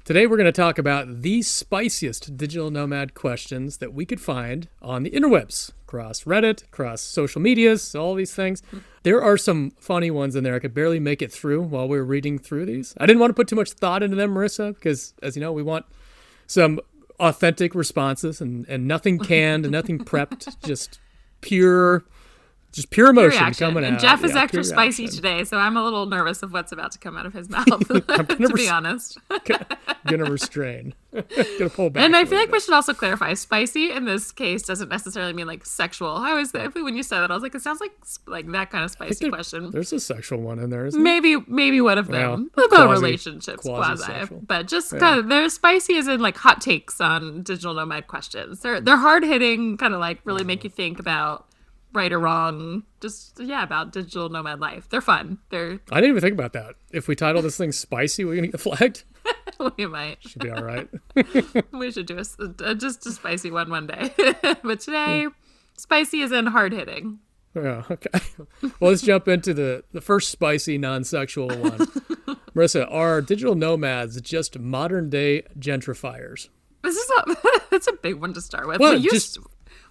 Today we're going to talk about the spiciest digital nomad questions that we could find on the interwebs, across Reddit, across social medias, all these things. There are some funny ones in there. I could barely make it through while we were reading through these. I didn't want to put too much thought into them, Marissa, because as you know, we want some authentic responses and nothing canned, nothing prepped, just pure emotion coming out. And Jeff is extra spicy reaction. today, so I'm a little nervous of what's about to come out of his mouth, to be honest. Gonna restrain. Gonna pull back. And I feel like we should also clarify, spicy in this case doesn't necessarily mean like sexual. I was when you said that, I was like, it sounds like that kind of spicy question. There's a sexual one in there, isn't there? Maybe one of them. Well, about relationships, quasi. Quasi-sexual. But just kind of, they're spicy as in like hot takes on digital nomad questions. They're hard hitting, kind of like really make you think about right or wrong, about digital nomad life. They're fun. I didn't even think about that. If we title this thing spicy, we're gonna get flagged. We might. Should be all right. We should do just a spicy one day. But today, spicy is in hard hitting. Yeah, okay. Well, let's jump into the first spicy non-sexual one. Marissa, are digital nomads just modern day gentrifiers? That's a big one to start with. Well,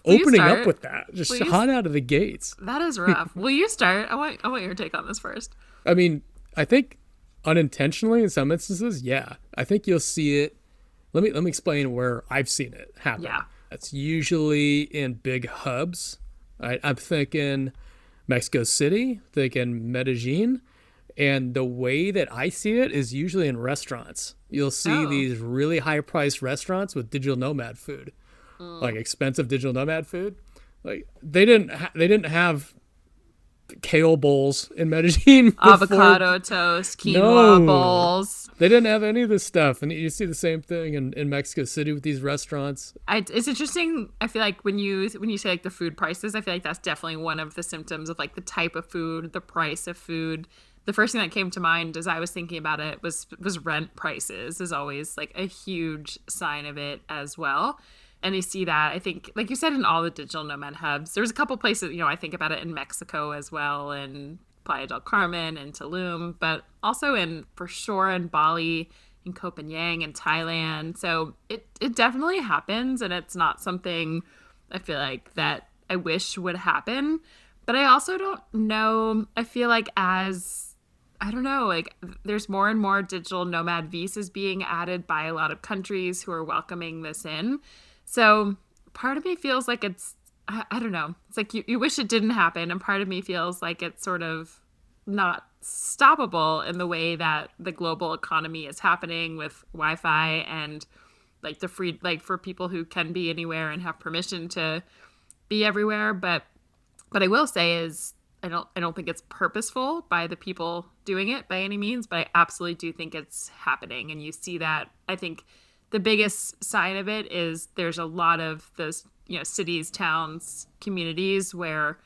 opening up with that, just hot out of the gates. That is rough. Will you start? I want your take on this first. I mean, I think unintentionally in some instances, yeah. I think you'll see it. Let me explain where I've seen it happen. Yeah. That's usually in big hubs. Right? I'm thinking Mexico City, thinking Medellin. And the way that I see it is usually in restaurants. You'll see these really high-priced restaurants with digital nomad food. Like expensive digital nomad food. Like they didn't have kale bowls in Medellin. Avocado toast, quinoa bowls. They didn't have any of this stuff. And you see the same thing in Mexico City with these restaurants. It's interesting. I feel like when you say like the food prices, I feel like that's definitely one of the symptoms of like the type of food, the price of food. The first thing that came to mind as I was thinking about it was rent prices is always like a huge sign of it as well. And you see that, I think, like you said, in all the digital nomad hubs. There's a couple places, I think about it in Mexico as well, and Playa del Carmen and Tulum, but also for sure in Bali, in Copenhagen, and Thailand. So it definitely happens, and it's not something I feel like that I wish would happen. But I also don't know, I feel like there's more and more digital nomad visas being added by a lot of countries who are welcoming this in. So part of me feels like I don't know. It's like you wish it didn't happen. And part of me feels like it's sort of not stoppable in the way that the global economy is happening with Wi-Fi and like the free, like for people who can be anywhere and have permission to be everywhere. But what I will say is I don't think it's purposeful by the people doing it by any means, but I absolutely do think it's happening. And you see that, I think, the biggest sign of it is there's a lot of those, cities, towns, communities where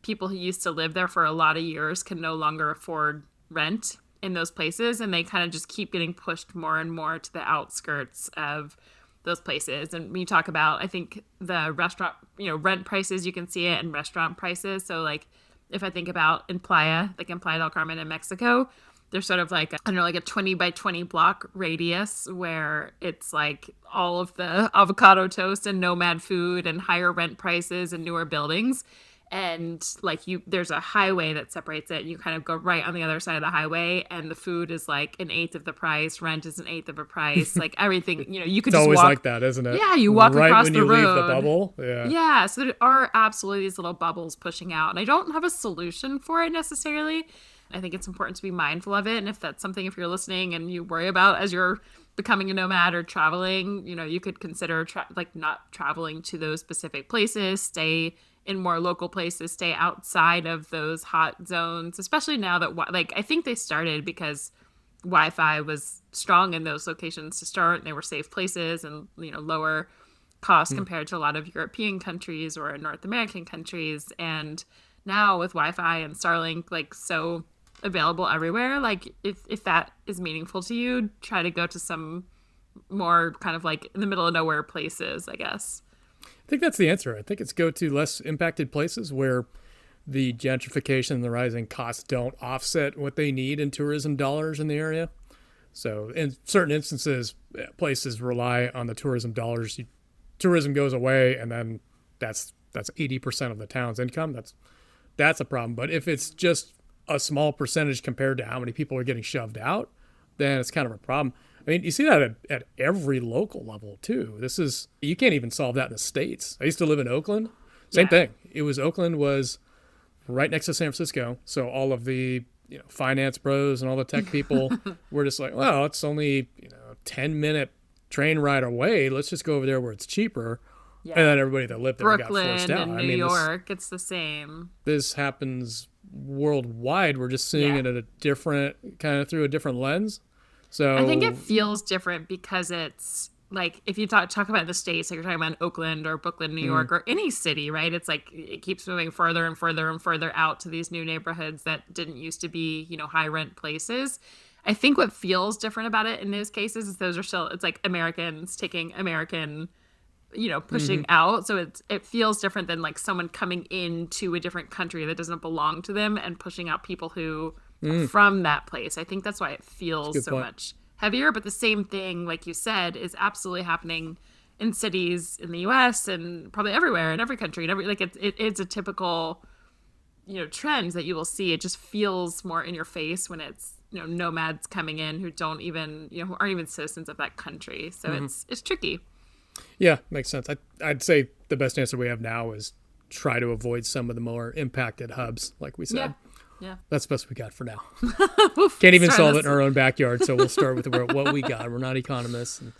people who used to live there for a lot of years can no longer afford rent in those places. And they kind of just keep getting pushed more and more to the outskirts of those places. And when you talk about, I think the restaurant, rent prices, you can see it in restaurant prices. So like if I think about in Playa del Carmen in Mexico, there's sort of like, a 20 by 20 block radius where it's like all of the avocado toast and nomad food and higher rent prices and newer buildings. And like there's a highway that separates it. And you kind of go right on the other side of the highway, and the food is like 1/8 of the price. Rent is 1/8 of a price. Like everything, you could it's just always walk. Like that, isn't it? Yeah, you walk right across when the you road. Leave the bubble. Yeah. Yeah. So there are absolutely these little bubbles pushing out, and I don't have a solution for it necessarily. I think it's important to be mindful of it. And if that's something, if you're listening and you worry about as you're becoming a nomad or traveling, you could consider not traveling to those specific places, stay in more local places, stay outside of those hot zones, especially now that I think they started because Wi-Fi was strong in those locations to start, and they were safe places and, lower cost compared to a lot of European countries or North American countries. And now with Wi-Fi and Starlink, so available everywhere, if that is meaningful to you, try to go to some more kind of like in the middle of nowhere places, I guess. I think that's the answer. I think it's go to less impacted places where the gentrification and the rising costs don't offset what they need in tourism dollars in the area. So in certain instances, places rely on the tourism dollars. Tourism goes away, and then that's 80% of the town's income. That's a problem. But if it's just a small percentage compared to how many people are getting shoved out, then it's kind of a problem. I mean, you see that at every local level too. You can't even solve that in the States. I used to live in Oakland. Same thing. Oakland was right next to San Francisco. So all of the finance bros and all the tech people were just like, well, it's only 10-minute train ride away. Let's just go over there where it's cheaper. Yeah. And then everybody that lived there got forced out. And New York, it's the same. This happens worldwide. We're just seeing it at a different through a different lens. So I think it feels different because it's like if you talk about the States, like you're talking about Oakland or Brooklyn, New York, or any city, right? It's like it keeps moving further and further and further out to these new neighborhoods that didn't used to be, high rent places. I think what feels different about it in those cases is it's like Americans taking American, pushing out. So it feels different than like someone coming into a different country that doesn't belong to them and pushing out people who are from that place. I think that's why it feels so much heavier. But the same thing, like you said, is absolutely happening in cities in the U.S. and probably everywhere in every country. And it's a typical, trend that you will see. It just feels more in your face when it's, nomads coming in who don't even, who aren't even citizens of that country. So it's tricky. Yeah, makes sense. I'd say the best answer we have now is try to avoid some of the more impacted hubs, like we said. Yeah. That's the best we got for now. Can't even solve it in our own backyard, so we'll start with what we got. We're not economists. And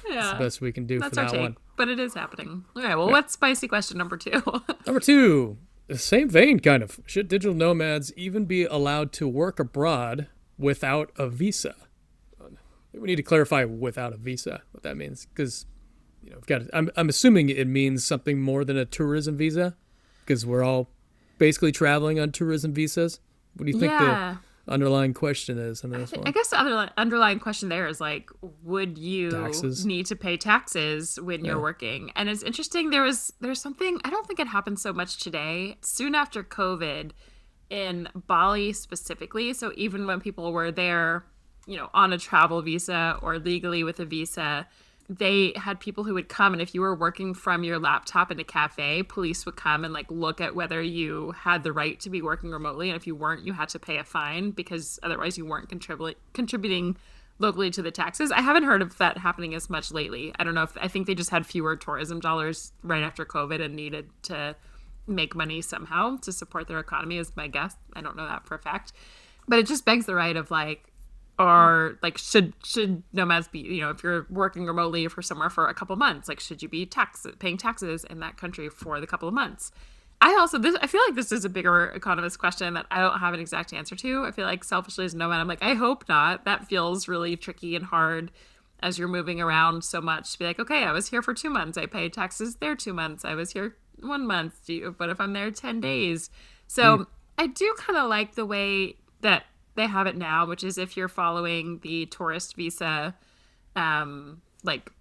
that's the best we can do for that one. But it is happening. All right, well, what's spicy question number 2? Number 2, the same vein, kind of. Should digital nomads even be allowed to work abroad without a visa? We need to clarify without a visa, what that means, because I'm assuming it means something more than a tourism visa, because we're all basically traveling on tourism visas. What do you think the underlying question is in this one? I guess the underlying question there is like, would you need to pay taxes when you're working? And it's interesting. There's something, I don't think it happens so much today. Soon after COVID in Bali specifically. So even when people were there, on a travel visa or legally with a visa, they had people who would come, and if you were working from your laptop in a cafe, police would come and like look at whether you had the right to be working remotely, and if you weren't, you had to pay a fine because otherwise you weren't contributing locally to the taxes. I haven't heard of that happening as much lately. I don't know I think they just had fewer tourism dollars right after COVID and needed to make money somehow to support their economy is my guess. I don't know that for a fact, but it just begs the right of like, or like should nomads be, if you're working remotely for somewhere for a couple months, like should you be paying taxes in that country for the couple of months? I feel like this is a bigger economist question that I don't have an exact answer to. I feel like selfishly as a nomad, I'm like, I hope not. That feels really tricky and hard as you're moving around so much to be like, okay, I was here for 2 months. I paid taxes there 2 months. I was here 1 month. But if I'm there 10 days. So I do kind of like the way that they have it now, which is if you're following the tourist visa, like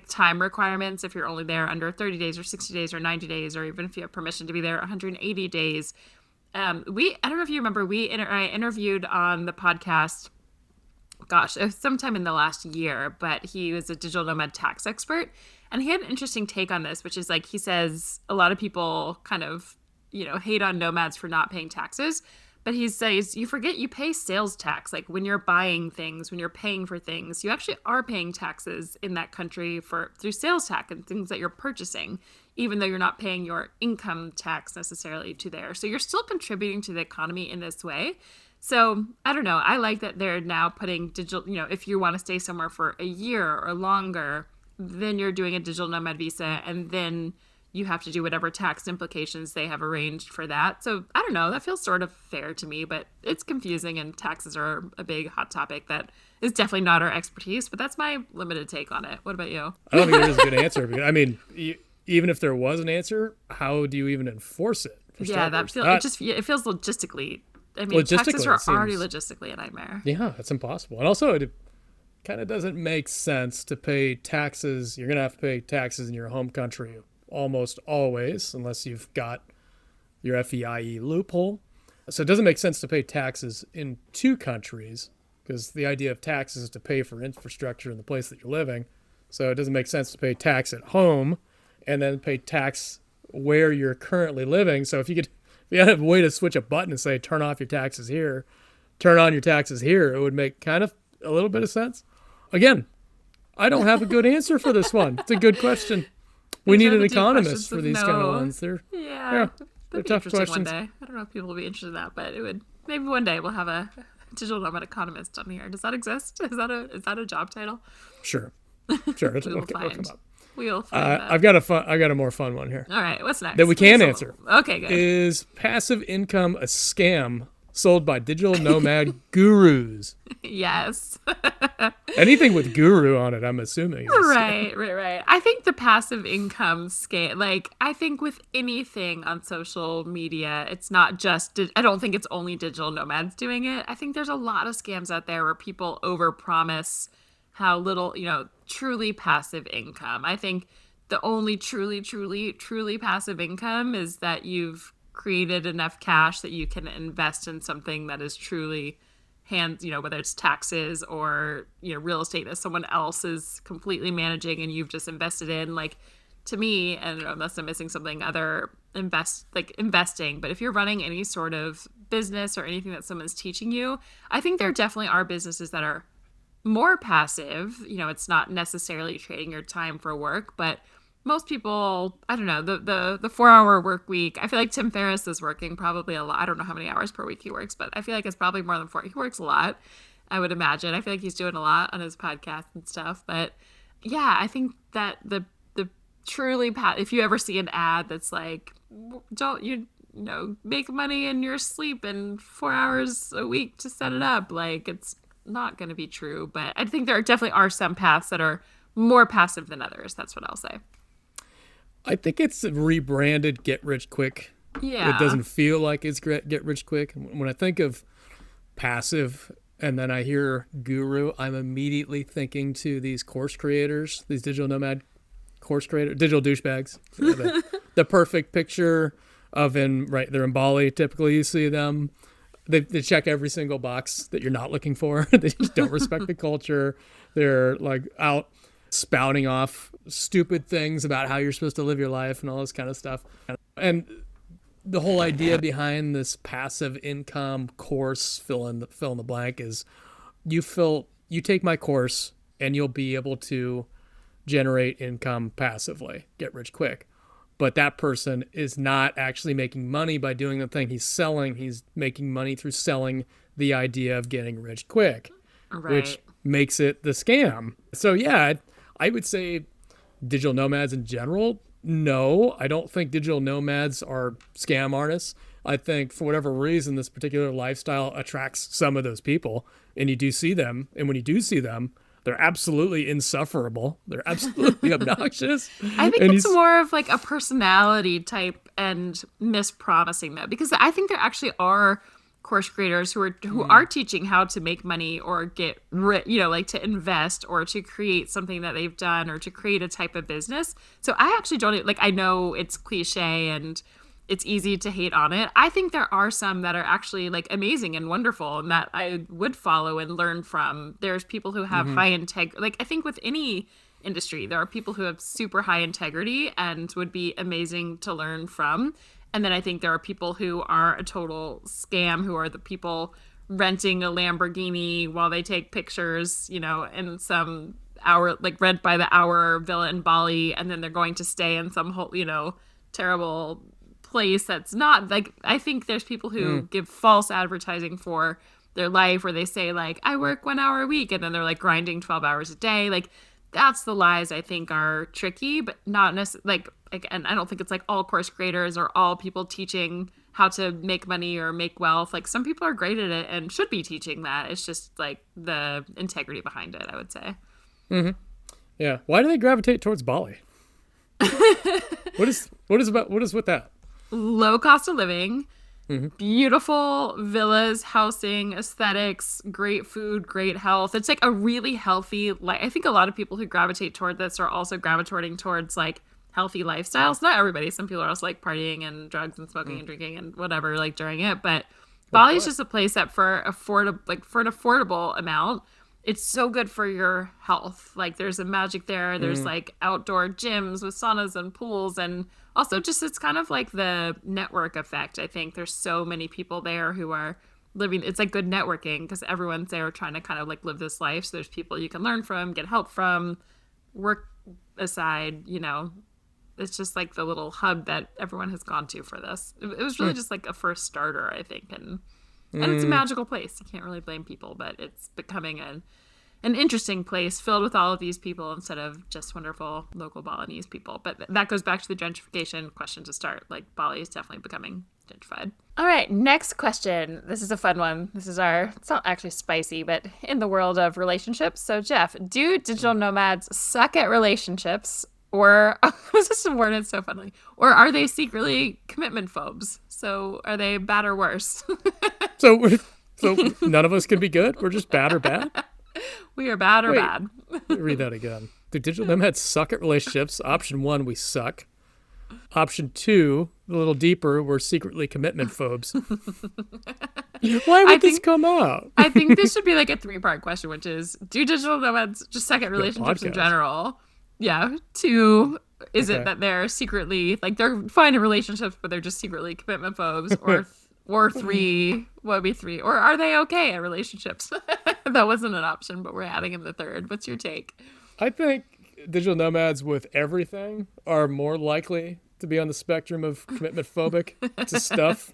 time requirements, if you're only there under 30 days or 60 days or 90 days, or even if you have permission to be there 180 days. I don't know if you remember, I interviewed on the podcast, gosh, sometime in the last year, but he was a digital nomad tax expert. And he had an interesting take on this, which is like, he says a lot of people kind of, hate on nomads for not paying taxes. But he says, you forget you pay sales tax. Like when you're buying things, when you're paying for things, you actually are paying taxes in that country through sales tax and things that you're purchasing, even though you're not paying your income tax necessarily to there. So you're still contributing to the economy in this way. So I don't know. I like that they're now putting digital, if you want to stay somewhere for a year or longer, then you're doing a digital nomad visa, and then you have to do whatever tax implications they have arranged for that. So I don't know, that feels sort of fair to me, but it's confusing, and taxes are a big hot topic that is definitely not our expertise, but that's my limited take on it. What about you? I don't think there's a good answer. I mean, even if there was an answer, how do you even enforce it? It feels logistically, taxes are already logistically a nightmare. Yeah, it's impossible. And also it kind of doesn't make sense to pay taxes. You're going to have to pay taxes in your home country almost always, unless you've got your FEIE loophole. So it doesn't make sense to pay taxes in 2 countries, because the idea of taxes is to pay for infrastructure in the place that you're living. So it doesn't make sense to pay tax at home and then pay tax where you're currently living. So if you had a way to switch a button and say, turn off your taxes here, turn on your taxes here, it would make kind of a little bit of sense. Again, I don't have a good answer for this one. It's a good question. We need an economist for these kind of ones. Yeah, they're tough questions. One day. I don't know if people will be interested in that, but it would. Maybe one day we'll have a digital nomad economist on here. Does that exist? Is that a job title? Sure. It'll come up. We'll find that. I've got a more fun one here. All right, what's next? That we can answer. Okay, good. Is passive income a scam sold by digital nomad gurus? Yes. Anything with guru on it, I'm assuming. Right. I think the passive income scam, like, I think with anything on social media, it's not just, I don't think it's only digital nomads doing it. I think there's a lot of scams out there where people overpromise how little, truly passive income. I think the only truly passive income is that you've created enough cash that you can invest in something that is truly whether it's taxes or, real estate that someone else is completely managing and you've just invested in. Like, to me, and unless I'm missing something, other investing. But if you're running any sort of business or anything that someone's teaching you, I think there definitely are businesses that are more passive. It's not necessarily trading your time for work, but most people, I don't know, the 4-hour work week, I feel like Tim Ferriss is working probably a lot. I don't know how many hours per week he works, but I feel like it's probably more than 4. He works a lot, I would imagine. I feel like he's doing a lot on his podcast and stuff. But yeah, I think that the truly, if you ever see an ad that's like, don't make money in your sleep and 4 hours a week to set it up, like, it's not going to be true. But I think there definitely are some paths that are more passive than others. That's what I'll say. I think it's rebranded get rich quick. Yeah. It doesn't feel like it's get rich quick. When I think of passive and then I hear guru, I'm immediately thinking to these course creators, these digital nomad course creators, digital douchebags. The perfect picture of they're in Bali. Typically you see them. They check every single box that you're not looking for. They just don't respect the culture. They're like out spouting off stupid things about how you're supposed to live your life and all this kind of stuff. And the whole idea behind this passive income course, fill in the blank, is you take my course and you'll be able to generate income passively, get rich quick. But that person is not actually making money by doing the thing he's selling. He's making money through selling the idea of getting rich quick, which makes it the scam. So yeah, I would say digital nomads in general, no, I don't think digital nomads are scam artists. I think for whatever reason, this particular lifestyle attracts some of those people, and you do see them. And when you do see them, they're absolutely insufferable. They're absolutely obnoxious. I think it's more of like a personality type and mispromising though, because I think there actually are course creators who are teaching how to make money or get like to invest or to create something that they've done or to create a type of business. So I actually don't I know it's cliche and it's easy to hate on it. I think there are some that are actually like amazing and wonderful and that I would follow and learn from. There's people who have high integrity. Like, I think with any industry, there are people who have super high integrity and would be amazing to learn from. And then I think there are people who are a total scam, who are the people renting a Lamborghini while they take pictures, in some hour, like rent by the hour villa in Bali. And then they're going to stay in some whole, terrible place that's not like, I think there's people who give false advertising for their life where they say like, I work 1 hour a week. And then they're like grinding 12 hours a day. Like, that's the lies I think are tricky, but not necessarily and I don't think it's like all course creators or all people teaching how to make money or make wealth. Like, some people are great at it and should be teaching that. It's just like the integrity behind it, I would say. Mm-hmm. Yeah. Why do they gravitate towards Bali? What is with that? Low cost of living, beautiful villas, housing, aesthetics, great food, great health. It's like a really healthy, I think a lot of people who gravitate toward this are also gravitating towards like healthy lifestyles. Not everybody. Some people are also like partying and drugs and smoking and drinking and whatever like during it. But Bali's what? just a place that for an affordable amount, it's so good for your health. Like there's a magic there. There's Mm, like outdoor gyms with saunas and pools, and also just it's kind of like the network effect. I think there's so many people there who are living. It's like good networking because everyone's there trying to kind of like live this life. So there's people you can learn from, get help from, work aside, it's just like the little hub that everyone has gone to for this. It was really mm, just like a first starter, I think, and it's a mm. magical place. You can't really blame people, but it's becoming an interesting place filled with all of these people instead of just wonderful local Balinese people. But that goes back to the gentrification question to start. Like Bali is definitely becoming gentrified. All right, next question. This is a fun one. It's not actually spicy, but in the world of relationships. So Jeff, do digital nomads suck at relationships, or this is some word it's so funny, or are they secretly commitment phobes? So are they bad or worse? So so none of us can be good. We're just bad or bad. We are bad or Wait, bad. read that again. Do digital nomads suck at relationships? Option 1, we suck. Option 2, a little deeper, we're secretly commitment phobes. Why I would this think come out? I think this should be like a three-part question, which is, do digital nomads just suck at Good relationships in podcast. general? Yeah. Two, is it Okay. that they're secretly like they're fine in relationships, but they're just secretly commitment phobes? Or three, what would be three? Or are they okay at relationships? That wasn't an option, but we're adding in the third. What's your take? I think digital nomads with everything are more likely to be on the spectrum of commitment phobic to stuff,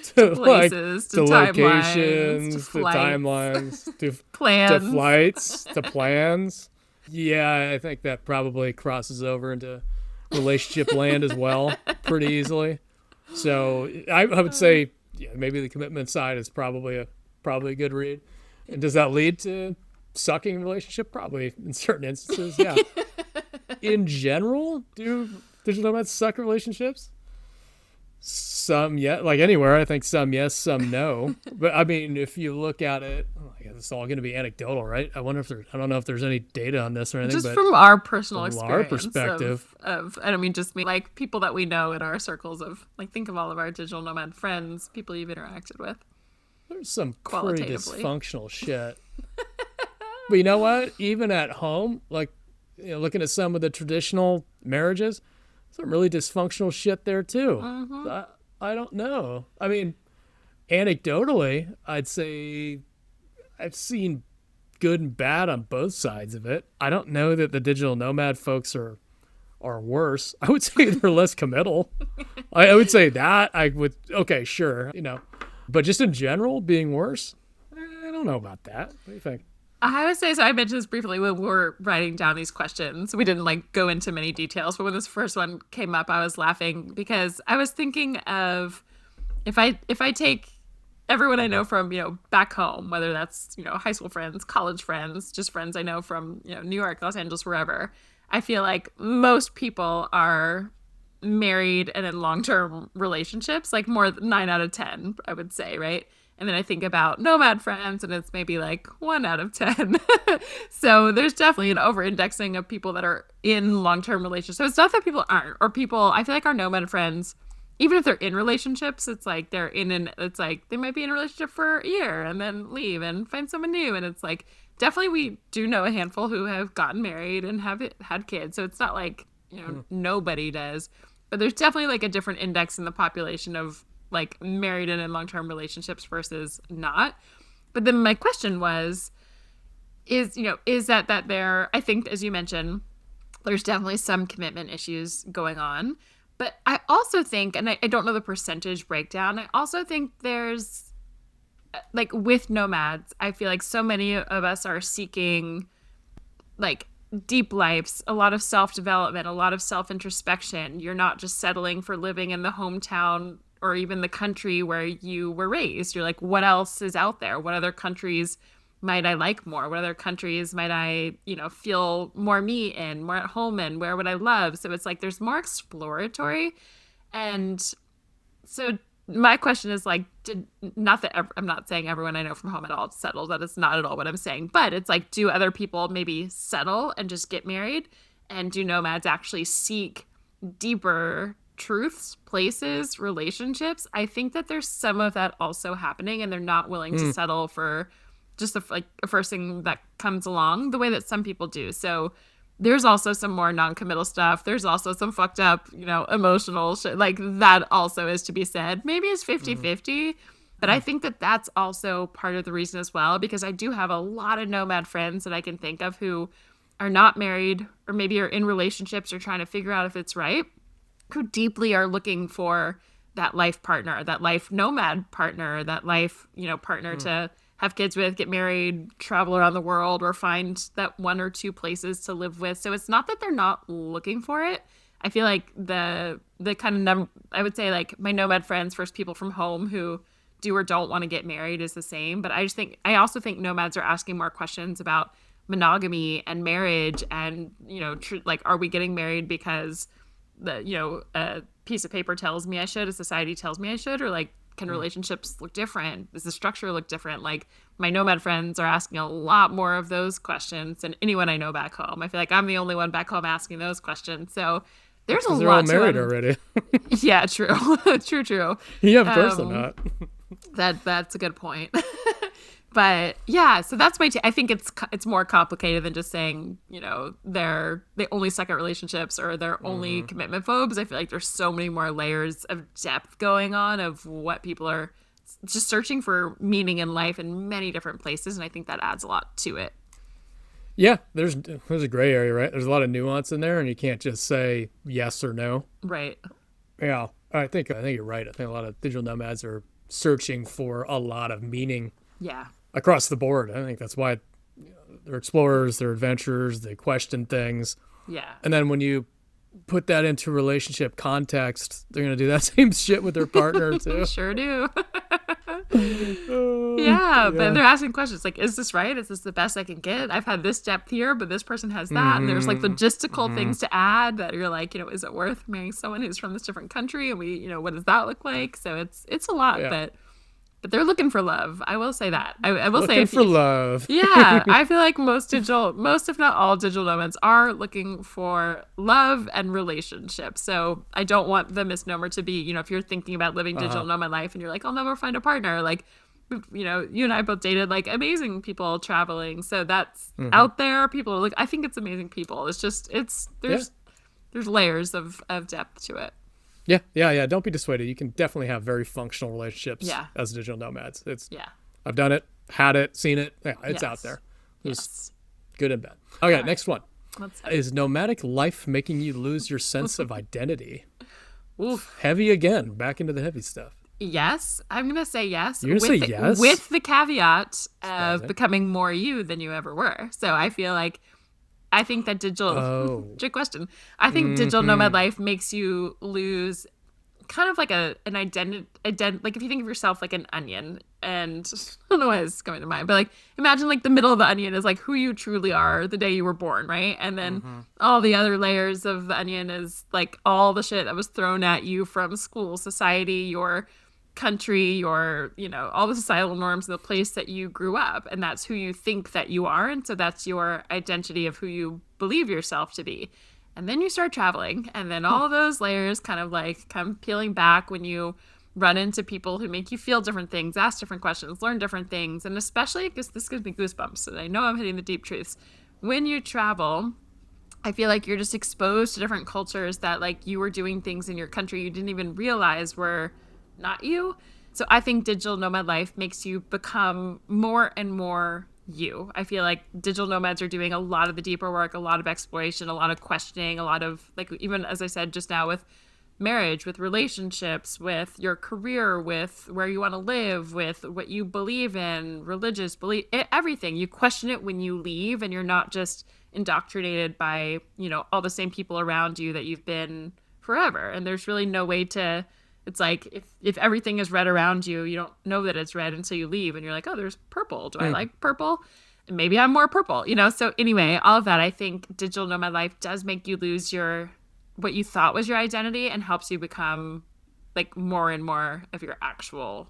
to like Places, to to timelines, to locations, to flights, timelines, to plans. flights, to plans. Yeah, I think that probably crosses over into relationship land as well, pretty easily. So I would say, yeah, maybe the commitment side is probably a good read. And does that lead to sucking in relationship? Probably in certain instances, yeah. In general, do digital nomads suck at relationships? Some, yeah, like anywhere. I think some yes, some no. But I mean, if you look at it, I guess it's all going to be anecdotal, right? I don't know if there's any data on this or anything, Just but from our personal from our experience perspective, of I don't mean just me, like people that we know in our circles of like think of all of our digital nomad friends, people you've interacted with there's some pretty qualitatively. dysfunctional shit. But you know what? Even at home, like looking at some of the traditional marriages, some really dysfunctional shit there too. Mm-hmm. I don't know. I mean, anecdotally, I'd say I've seen good and bad on both sides of it. I don't know that the digital nomad folks are worse. I would say they're less committal. I would say that I would. Okay, sure, but just in general, being worse. I don't know about that. What do you think? I would say so. I mentioned this briefly when we were writing down these questions. We didn't like go into many details, but when this first one came up, I was laughing because I was thinking of if I take everyone I know from back home, whether that's high school friends, college friends, just friends I know from New York, Los Angeles, wherever. I feel like most people are married and in long-term relationships, like more than 9 out of 10, I would say, right? And then I think about nomad friends, and it's maybe like 1 out of 10. So there's definitely an over-indexing of people that are in long-term relationships. So it's not that people aren't, or people, I feel like our nomad friends, even if they're in relationships, it's like it's like they might be in a relationship for a year and then leave and find someone new. And it's like, definitely we do know a handful who have gotten married and have had kids. So it's not like, nobody does. But there's definitely like a different index in the population of like married and in long-term relationships versus not. But then my question was, is that there, I think, as you mentioned, there's definitely some commitment issues going on. But I also think, and I don't know the percentage breakdown, I also think there's, like with nomads, I feel like so many of us are seeking like deep lives, a lot of self-development, a lot of self-introspection. You're not just settling for living in the hometown or even the country where you were raised. You're like, what else is out there? What other countries might I like more? What other countries might I, feel more me in, more at home in? Where would I love? So it's like there's more exploratory. And so my question is like, I'm not saying everyone I know from home at all settles. That is not at all what I'm saying. But it's like, do other people maybe settle and just get married? And do nomads actually seek deeper truths, places, relationships, I think that there's some of that also happening, and they're not willing to settle for just a first thing that comes along the way that some people do. So there's also some more non-committal stuff. There's also some fucked up, emotional shit. Like, that also is to be said. Maybe it's 50-50, but I think that that's also part of the reason as well, because I do have a lot of nomad friends that I can think of who are not married, or maybe are in relationships or trying to figure out if it's right, who deeply are looking for that life partner, that life nomad partner, that life, partner to have kids with, get married, travel around the world, or find that one or two places to live with. So it's not that they're not looking for it. I feel like the kind of I would say, like, my nomad friends versus people from home who do or don't want to get married is the same. But I also think nomads are asking more questions about monogamy and marriage, and like, are we getting married because a piece of paper tells me I should, a society tells me I should, or like, can relationships look different? Does the structure look different? Like, my nomad friends are asking a lot more of those questions than anyone I know back home. I feel like I'm the only one back home asking those questions. So there's a lot. They're all married already. Yeah, true. True. Yeah, of course they're not. That's a good point. But yeah, so that's my I think it's more complicated than just saying, they only suck at relationships or they're only commitment phobes. I feel like there's so many more layers of depth going on of what people are just searching for meaning in life in many different places, and I think that adds a lot to it. Yeah, there's a gray area, right? There's a lot of nuance in there, and you can't just say yes or no. Right. Yeah, I think you're right. I think a lot of digital nomads are searching for a lot of meaning. Yeah. Across the board. I think that's why they're explorers, they're adventurers, they question things. Yeah. And then when you put that into relationship context, they're going to do that same shit with their partner too. Sure do. Yeah, but they're asking questions like, is this right? Is this the best I can get? I've had this depth here, but this person has that. And there's like logistical things to add that you're like, is it worth marrying someone who's from this different country? And we, what does that look like? So it's a lot, but they're looking for love. I will say that. I will say looking for love. Yeah, I feel like most if not all digital nomads are looking for love and relationships. So I don't want the misnomer to be, if you're thinking about living digital nomad life and you're like, I'll never find a partner. Like, you and I both dated like amazing people traveling. So that's out there. People are like, I think it's amazing people. It's just there's layers of depth to it. Yeah. Don't be dissuaded. You can definitely have very functional relationships as digital nomads. I've done it, had it, seen it. Yeah, it's out there. It's good and bad. Okay, next one. Is nomadic life making you lose your sense of identity? Oof. Heavy again. Back into the heavy stuff. Yes, I'm going to say yes. You're going to say yes? With the caveat of becoming more you than you ever were. So I feel like, I think that trick question. I think digital nomad life makes you lose kind of like an identity, like if you think of yourself like an onion, and I don't know why it's coming to mind, but like imagine like the middle of the onion is like who you truly are the day you were born, right? And then all the other layers of the onion is like all the shit that was thrown at you from school, society, your country, your all the societal norms and the place that you grew up, and that's who you think that you are, and so that's your identity of who you believe yourself to be. And then you start traveling, and then all of those layers kind of like come peeling back when you run into people who make you feel different things, ask different questions, learn different things, and especially because this gives me goosebumps, and I know I'm hitting the deep truths. When you travel, I feel like you're just exposed to different cultures that like you were doing things in your country you didn't even realize were not you. So I think digital nomad life makes you become more and more you. I feel like digital nomads are doing a lot of the deeper work, a lot of exploration, a lot of questioning, a lot of like, even as I said just now, with marriage, with relationships, with your career, with where you want to live, with what you believe in, religious belief, everything. You question it when you leave, and you're not just indoctrinated by, all the same people around you that you've been forever. And there's really no way to, it's like if everything is red around you, you don't know that it's red until you leave, and you're like, oh, there's purple. Do I like purple? And maybe I'm more purple, So anyway, all of that, I think digital nomad life does make you lose what you thought was your identity, and helps you become like more and more of your actual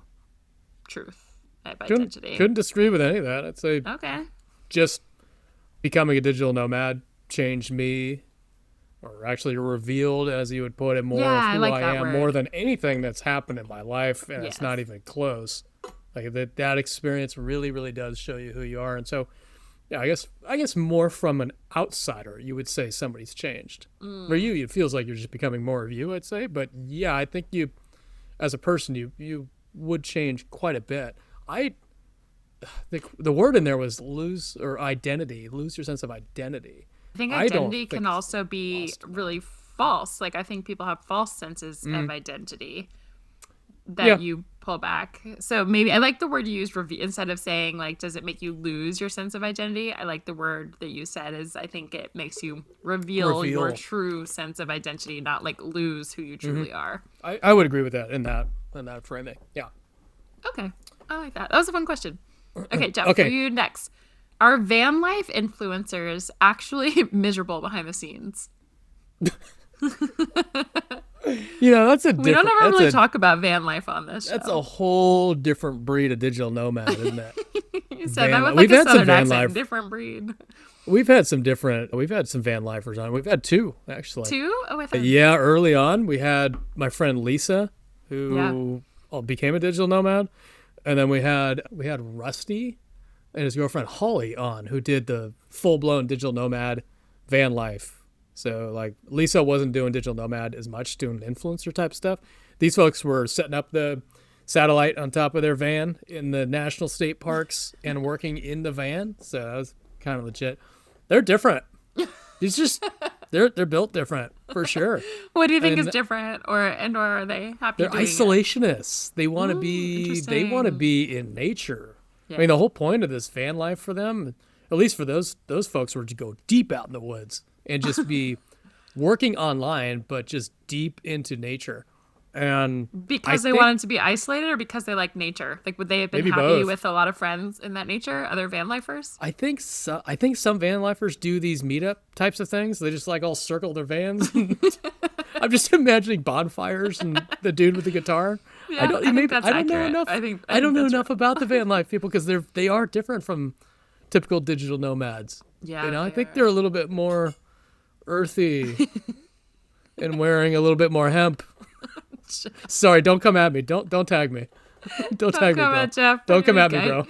truth of identity. Couldn't disagree with any of that. I'd say okay. Just becoming a digital nomad changed me or actually revealed, as you would put it, more Yeah, of I who like I that am, word. more than anything that's happened in my life, and Yes. it's not even close. Like that experience really, really does show you who you are. And so, yeah, I guess more from an outsider, you would say somebody's changed. For you, it feels like you're just becoming more of you, I'd say. But yeah, I think you, as a person, you would change quite a bit. I think the word in there was lose or identity, lose your sense of identity. I think I don't identity think can also be lost. really false. Like I think people have false senses Mm. of identity that Yeah. you pull back. So maybe I like the word you used instead of saying like does it make you lose your sense of identity? I like the word that you said is I think it makes you reveal your Reveal. true sense of identity, not like lose who you truly are. I would agree with that in that framing. Yeah. Okay. I like that. That was a fun question. Okay, Jeff, for Okay. you next. Are van life influencers actually miserable behind the scenes? That's a We don't different. ever really talk about van life on this show. That's a whole different breed of digital nomad, isn't it? You said van that with life. like We've a had some southern van accent, life. different breed. We've had some van lifers on. We've had two actually. Two? Oh, I thought. Yeah, early on we had my friend Lisa, who became a digital nomad, and then we had Rusty and his girlfriend Holly on, who did the full blown digital nomad van life. So like Lisa wasn't doing digital nomad as much, doing influencer type stuff. These folks were setting up the satellite on top of their van in the national state parks and working in the van. So that was kind of legit. They're different. It's just they're built different for sure. What do you think And is different, or are they happy? They're doing it? isolationists. They want to be interesting. in nature. Yeah. I mean, the whole point of this van life for them, at least for those folks, were to go deep out in the woods and just be working online, but just deep into nature. And Because they think wanted to be isolated, or because they like nature? Like, would they have been Maybe happy both. with a lot of friends in that nature, other van lifers? I think so. I think some van lifers do these meetup types of things. They just like all circle their vans. I'm just imagining bonfires and the dude with the guitar. Yeah, I think that's I don't know accurate. enough. I think I don't know that's enough about the van life people because they are different from typical digital nomads. Yeah, I they think are. they're a little bit more earthy and wearing a little bit more hemp. Sorry, don't come at me. Don't tag me. Don't tag me, come bro. at Jeff. Don't come at Okay. me, bro.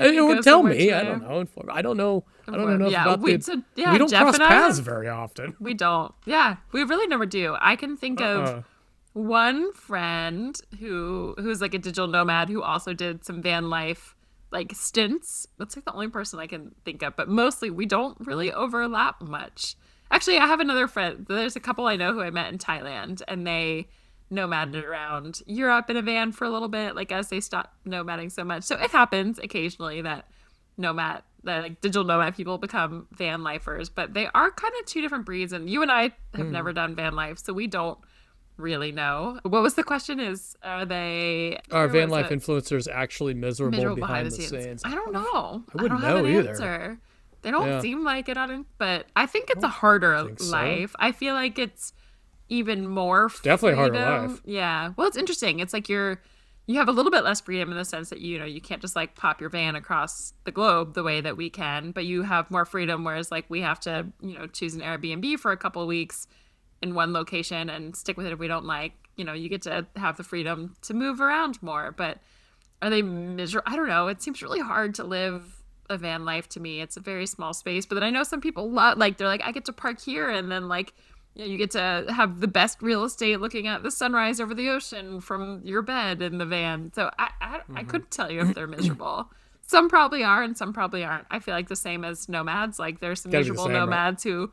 You It would go tell somewhere me. I today. don't know. I don't know. I don't know enough Yeah, about we don't We don't Jeff cross and I paths have- very often. We don't. Yeah, we really never do. I can think of one friend who's like a digital nomad who also did some van life like stints. That's like the only person I can think of, but mostly we don't really overlap much. Actually, I have another friend. There's a couple I know who I met in Thailand, and they nomaded around Europe in a van for a little bit, like as they stopped nomading so much. So it happens occasionally that like digital nomad people become van lifers, but they are kind of two different breeds. And you and I have never done van life, so we don't really know. What was the question? Are van life influencers actually miserable behind the scenes? I don't know. I wouldn't don't have know an either. Answer. They don't Yeah. seem like it, but I think it's a harder think so. life. I feel like it's even more definitely a harder freedom. life. Yeah. Well, it's interesting. It's like you have a little bit less freedom in the sense that you can't just like pop your van across the globe the way that we can, but you have more freedom, whereas like we have to choose an Airbnb for a couple of weeks in one location and stick with it if we don't like. You get to have the freedom to move around more. But are they miserable? I don't know. It seems really hard to live a van life to me. It's a very small space, but then I know some people they're like, I get to park here, and then like you get to have the best real estate looking at the sunrise over the ocean from your bed in the van. So I couldn't tell you if they're miserable. Some probably are and some probably aren't. I feel like the same as nomads. Like there's some Gotta be the miserable same, right? nomads who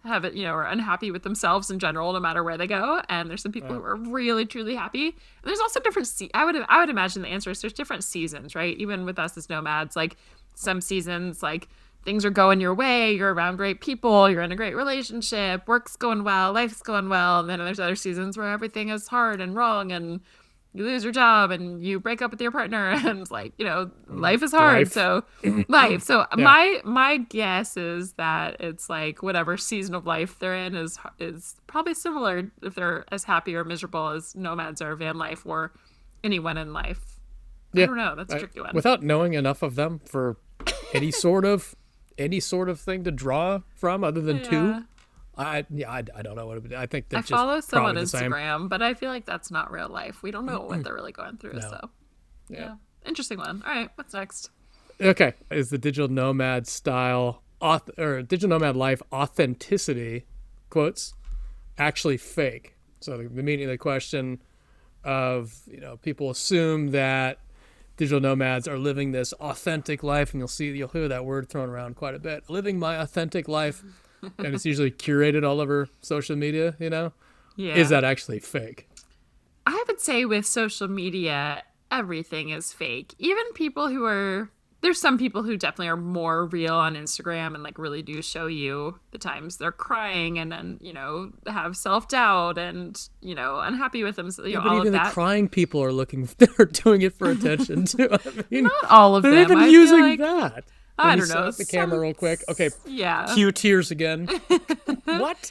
have it, are unhappy with themselves in general, no matter where they go. And there's some people who are really, truly happy. And there's also different, I would imagine the answer is there's different seasons, right? Even with us as nomads, like some seasons, like things are going your way, you're around great people, you're in a great relationship, work's going well, life's going well. And then there's other seasons where everything is hard and wrong and you lose your job and you break up with your partner and like, life is hard. Life. So life. So Yeah. my guess is that it's like whatever season of life they're in is probably similar if they're as happy or miserable as nomads or van life or anyone in life. Yeah. I don't know. That's a tricky one. Without knowing enough of them for any sort of thing to draw from other than two. I don't know what it would be. I think I that's just follow some on probably the same. Instagram, but I feel like that's not real life. We don't know what they're really going through. No. So, Yeah. interesting one. All right, what's next? Okay. Is the digital nomad style or digital nomad life authenticity, quotes, actually fake? So the meaning of the question of, people assume that digital nomads are living this authentic life, and you'll hear that word thrown around quite a bit. Living my authentic life. And it's usually curated all over social media, Yeah. Is that actually fake? I would say with social media, everything is fake. Even people who are, there's some people who definitely are more real on Instagram and like really do show you the times they're crying and then, have self-doubt and, unhappy with themselves, But all even of the that. crying people are they're doing it for attention too. I mean, Not all of they're them. even I using feel like, that. I Let me don't know. set the camera real quick. Okay. Yeah. Cue tears again. What?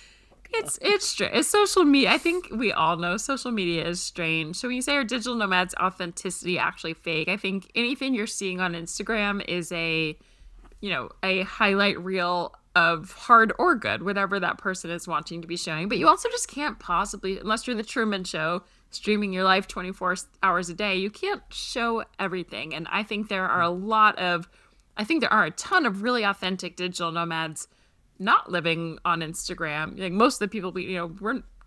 It's strange. It's social media. I think we all know social media is strange. So when you say are digital nomads authenticity actually fake, I think anything you're seeing on Instagram is a highlight reel of hard or good, whatever that person is wanting to be showing. But you also just can't possibly, unless you're the Truman Show, streaming your life 24 hours a day, you can't show everything. And I think there are a ton of really authentic digital nomads not living on Instagram. Like most of the people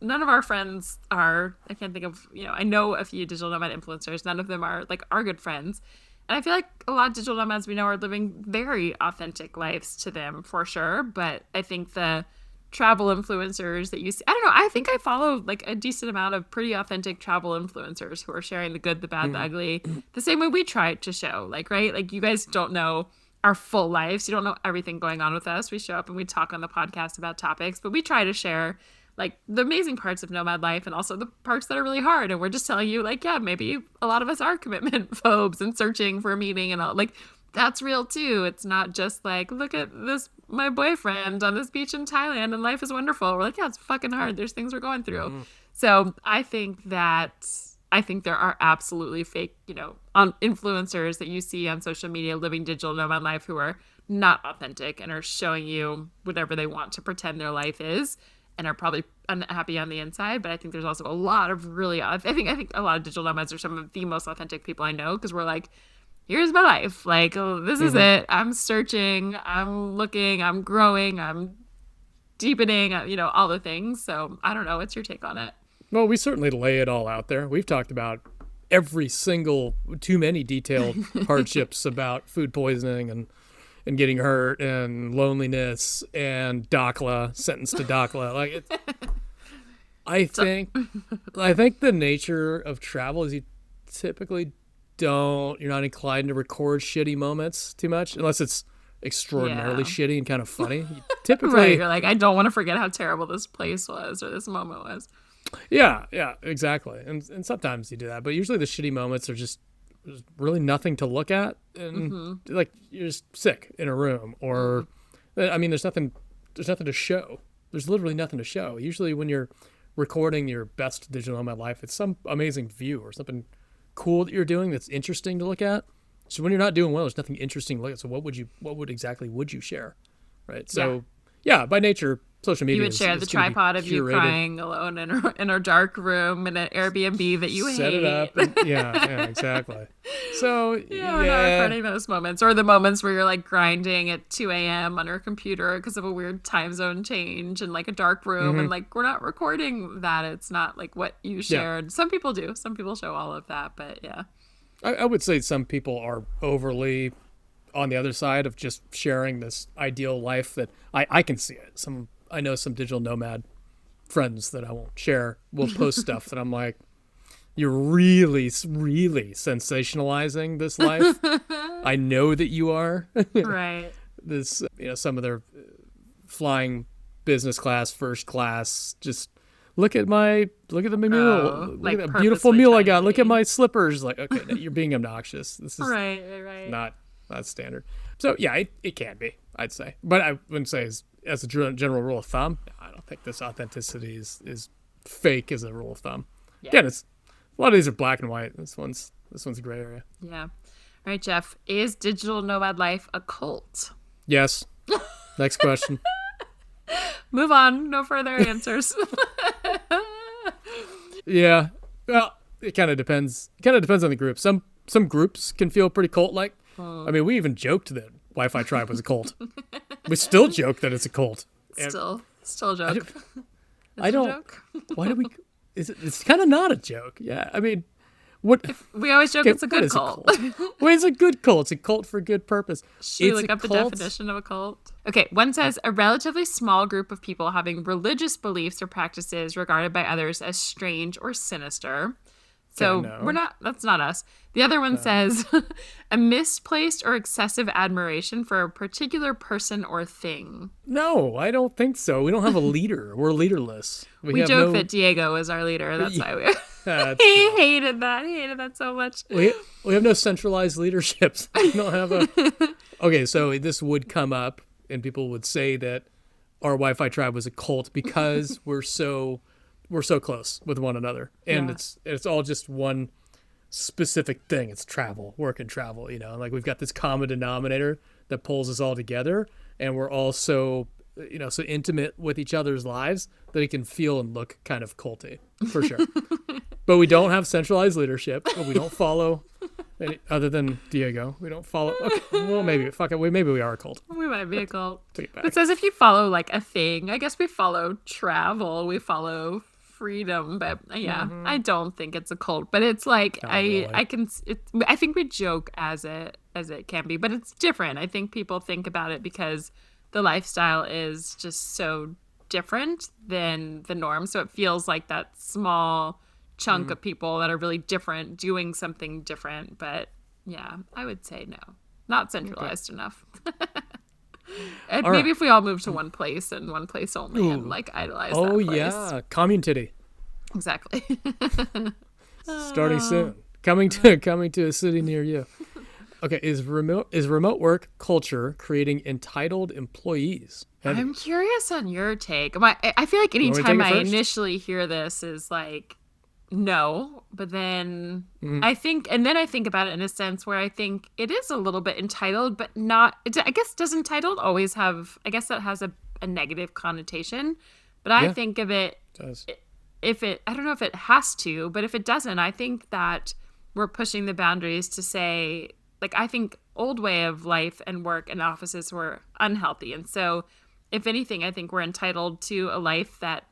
none of our friends are, I can't think of, I know a few digital nomad influencers. None of them are like our good friends. And I feel like a lot of digital nomads we know are living very authentic lives to them for sure. But I think the travel influencers that you see, I don't know, I think I follow like a decent amount of pretty authentic travel influencers who are sharing the good, the bad, the ugly, the same way we try to show, like, right? Like you guys don't know our full lives. You don't know everything going on with us. We show up and we talk on the podcast about topics, but we try to share like the amazing parts of nomad life and also the parts that are really hard. And we're just telling you like, yeah, maybe a lot of us are commitment phobes and searching for a meeting and all, like that's real too. It's not just like, look at this, my boyfriend on this beach in Thailand and life is wonderful. We're like, yeah, it's fucking hard. There's things we're going through. So I think there are absolutely fake, on influencers that you see on social media living digital nomad life who are not authentic and are showing you whatever they want to pretend their life is and are probably unhappy on the inside. But I think there's also a lot of really, I think a lot of digital nomads are some of the most authentic people I know because we're like, here's my life. Like, oh, this is it. I'm searching, I'm looking, I'm growing, I'm deepening, all the things. So I don't know. What's your take on it? Well, we certainly lay it all out there. We've talked about every single, too many detailed hardships about food poisoning and getting hurt and loneliness and DACLA, sentenced to DACLA. Like, I think the nature of travel is you typically you're not inclined to record shitty moments too much unless it's extraordinarily shitty and kind of funny. Typically, right, you're like, I don't want to forget how terrible this place was or this moment was. Yeah, exactly. And sometimes you do that, but usually the shitty moments are just there's really nothing to look at, and like you're just sick in a room, or I mean, there's nothing to show. There's literally nothing to show. Usually, when you're recording your best digital nomad life, it's some amazing view or something cool that you're doing that's interesting to look at. So when you're not doing well, there's nothing interesting to look at. So what exactly would you share, right? So yeah, by nature, social media. You would share the tripod of you crying alone in a dark room in an Airbnb that you set hate. it up. And, yeah, exactly. So we're not recording those moments, or the moments where you're like grinding at 2 a.m. on your computer because of a weird time zone change and like a dark room, and like we're not recording that. It's not like what you shared. Yeah. Some people do. Some people show all of that, but yeah. I would say some people are overly on the other side of just sharing this ideal life that I can see it. I know some digital nomad friends that I won't share will post stuff that I'm like, you're really, really sensationalizing this life. I know that you are. Right. This, some of their flying business class, first class, just look at the meal, look at the beautiful meal I got. Look at my slippers. Like, okay, you're being obnoxious. This is right. Not standard. So yeah, it can be, I'd say, but I wouldn't say as a general rule of thumb. I don't think this authenticity is fake as a rule of thumb. Yeah. Again, a lot of these are black and white. This one's a gray area. Yeah. All right, Jeff. Is digital nomad life a cult? Yes. Next question. Move on. No further answers. Yeah. Well, it kind of depends. It kind of depends on the group. Some groups can feel pretty cult-like. I mean, we even joked that Wi-Fi Tribe was a cult. We still joke that it's a cult. Still a joke. I don't. Joke? Why do we? It's kind of not a joke. Yeah. I mean, what? We always joke it's a good cult. Well, it's a good cult. It's a cult for good purpose. Should we look up the definition of a cult? Okay, one says a relatively small group of people having religious beliefs or practices regarded by others as strange or sinister. So we're not, that's not us. The other one says a misplaced or excessive admiration for a particular person or thing. No, I don't think so. We don't have a leader. We're leaderless. We joke that Diego is our leader. That's why he hated that. He hated that so much. We have no centralized leaderships. We don't have a... Okay, so this would come up and people would say that our Wi-Fi tribe was a cult because we're so close with one another, and it's all just one specific thing. It's travel, work and travel, like we've got this common denominator that pulls us all together, and we're all so so intimate with each other's lives that it can feel and look kind of culty, for sure. But we don't have centralized leadership, but we don't follow any, other than Diego. We don't follow. Okay, well, maybe maybe we are a cult. We might be a cult. Take it back. It says if you follow like a thing, I guess we follow travel, we follow freedom, but I don't think it's a cult. But it's like I think we joke as it can be, but it's different. I think people think about it because the lifestyle is just so different than the norm. So it feels like that small chunk of people that are really different doing something different. But yeah, I would say no, not centralized enough. And maybe if we all move to one place and one place only and like idolize that place. Oh yeah, commune titty. Exactly. Starting soon. Coming to a city near you. Okay, is remote work culture creating entitled employees? I'm curious on your take. I feel like anytime I initially hear this is like, no, but then I think about it in a sense where I think it is a little bit entitled, but not, I guess, does entitled always have, I guess that has a negative connotation, but I think of it, I don't know if it has to, but if it doesn't, I think that we're pushing the boundaries to say, like, I think old way of life and work and offices were unhealthy. And so if anything, I think we're entitled to a life that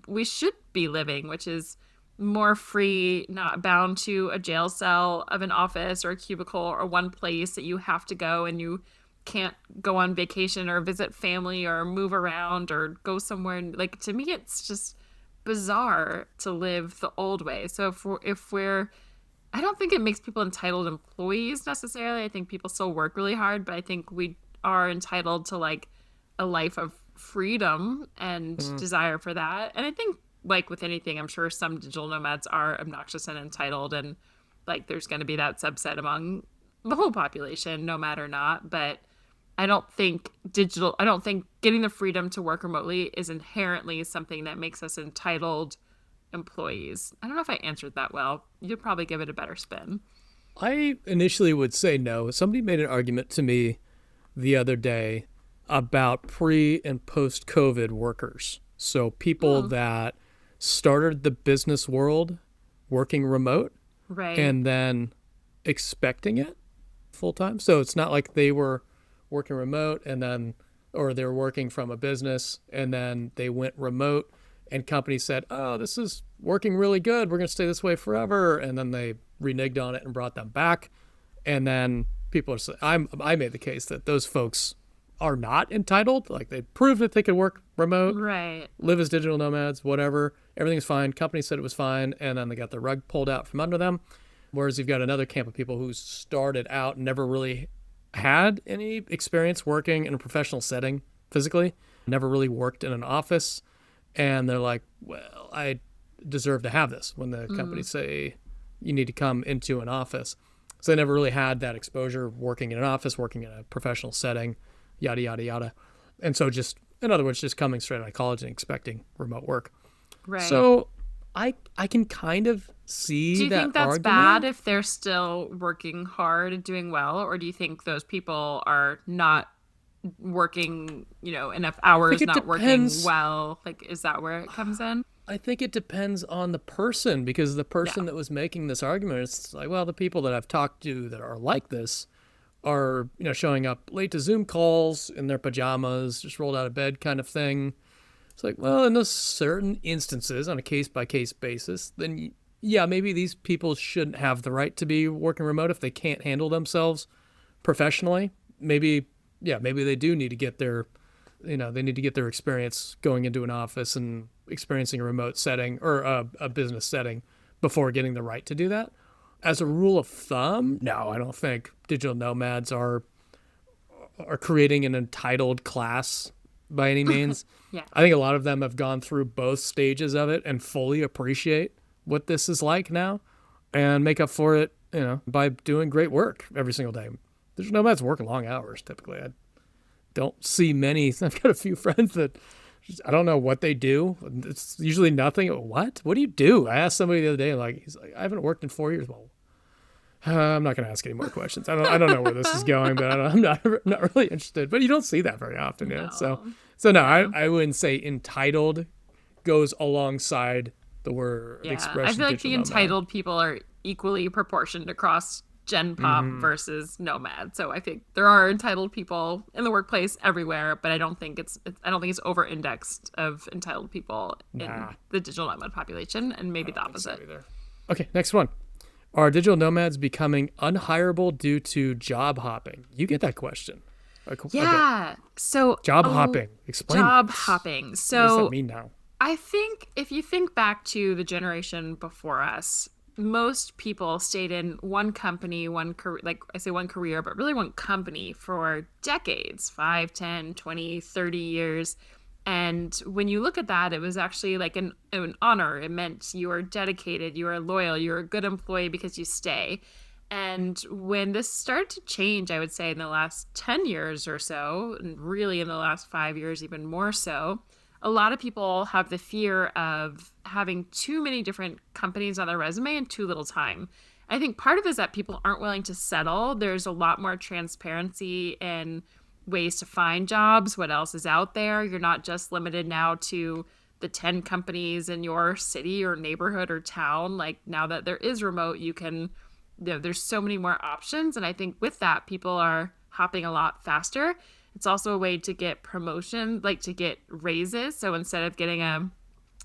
we should be living, which is more free, not bound to a jail cell of an office or a cubicle or one place that you have to go and you can't go on vacation or visit family or move around or go somewhere. Like, to me, it's just bizarre to live the old way. So if we're I don't think it makes people entitled employees necessarily. I think people still work really hard, but I think we are entitled to like a life of freedom and desire for that. And I think, like with anything, I'm sure some digital nomads are obnoxious and entitled, and like there's going to be that subset among the whole population, nomad or not. But I don't think getting the freedom to work remotely is inherently something that makes us entitled employees. I don't know if I answered that well. You'd probably give it a better spin. I initially would say no. Somebody made an argument to me the other day about pre and post COVID workers. So people that started the business world working remote, right, and then expecting it full time. So it's not like they were working remote and then, or they were working from a business and then they went remote and companies said, oh, this is working really good, we're going to stay this way forever. And then they reneged on it and brought them back. And then people are saying, I made the case that those folks are not entitled. Like, they proved that they could work remote, right, live as digital nomads, whatever. Everything's fine. Company said it was fine. And then they got the rug pulled out from under them. Whereas you've got another camp of people who started out and never really had any experience working in a professional setting physically, never really worked in an office. And they're like, well, I deserve to have this when the companies say you need to come into an office. So they never really had that exposure working in an office, working in a professional setting, yada, yada, yada. And so just, in other words, just coming straight out of college and expecting remote work. Right. So I can kind of see that argument. Do you think that's bad if they're still working hard and doing well? Or do you think those people are not working, enough hours, it not working depends. well? Like, is that where it comes in? I think it depends on the person, because the Yeah. person that was making this argument, it's like, well, the people that I've talked to that are like this are, showing up late to Zoom calls in their pajamas, just rolled out of bed kind of thing. It's like, well, in those certain instances, on a case by case basis, then yeah, maybe these people shouldn't have the right to be working remote if they can't handle themselves professionally. Maybe, yeah, maybe they do need to get their, they need to get their experience going into an office and experiencing a remote setting or a business setting before getting the right to do that. As a rule of thumb, no, I don't think digital nomads are creating an entitled class by any means. Yeah. I think a lot of them have gone through both stages of it and fully appreciate what this is like now and make up for it, by doing great work every single day. Digital nomads work long hours typically. I don't see many. I've got a few friends that I don't know what they do. It's usually nothing. What? What do you do? I asked somebody the other day, he's like, I haven't worked in 4 years. Well, I'm not going to ask any more questions. I don't know where this is going, but I'm not really interested. But you don't see that very often, yeah. No. So no, I wouldn't say entitled goes alongside the word Yeah. expression. I feel like the digital nomad. entitled people are equally proportioned across Gen Pop versus Nomad. So I think there are entitled people in the workplace everywhere, but I don't think it's over indexed of entitled people in the digital nomad population, and maybe the opposite. Okay, next one. Are digital nomads becoming unhireable due to job hopping? You get that question. Yeah. So Job hopping. Explain. Job that. hopping. What does So that mean now? I think if you think back to the generation before us, most people stayed in one company, one career, like I say one career, but really one company for decades, 5, 10, 20, 30 years. And when you look at that, it was actually like an honor. It meant you were dedicated, you were loyal, you were a good employee because you stay. And when this started to change, I would say in the last 10 years or so, and really in the last 5 years, even more so, a lot of people have the fear of having too many different companies on their resume and too little time. I think part of it is that people aren't willing to settle. There's a lot more transparency in ways to find jobs, what else is out there. You're not just limited now to the 10 companies in your city or neighborhood or town. Like now that there is remote, you can, there's so many more options. And I think with that, people are hopping a lot faster. It's also a way to get promotion, like to get raises. So instead of getting a,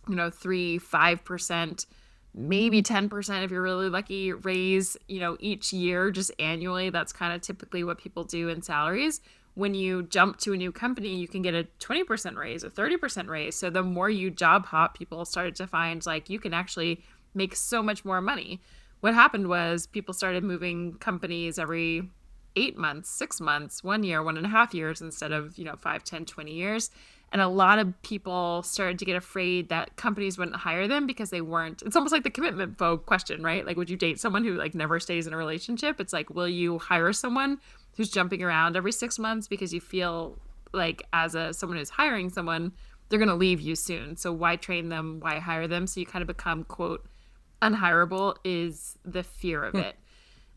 3-5%, maybe 10% if you're really lucky raise, each year, just annually, that's kind of typically what people do in salaries. When you jump to a new company, you can get a 20% raise, a 30% raise. So the more you job hop, people started to find like you can actually make so much more money. What happened was people started moving companies every 8 months, 6 months, 1 year, 1.5 years instead of, 5, 10, 20 years. And a lot of people started to get afraid that companies wouldn't hire them because they weren't. It's almost like the commitment vogue question, right? Like, would you date someone who like never stays in a relationship? It's like, will you hire someone who's jumping around every 6 months because you feel like as someone who's hiring someone, they're going to leave you soon. So why train them? Why hire them? So you kind of become, quote, unhireable is the fear of it.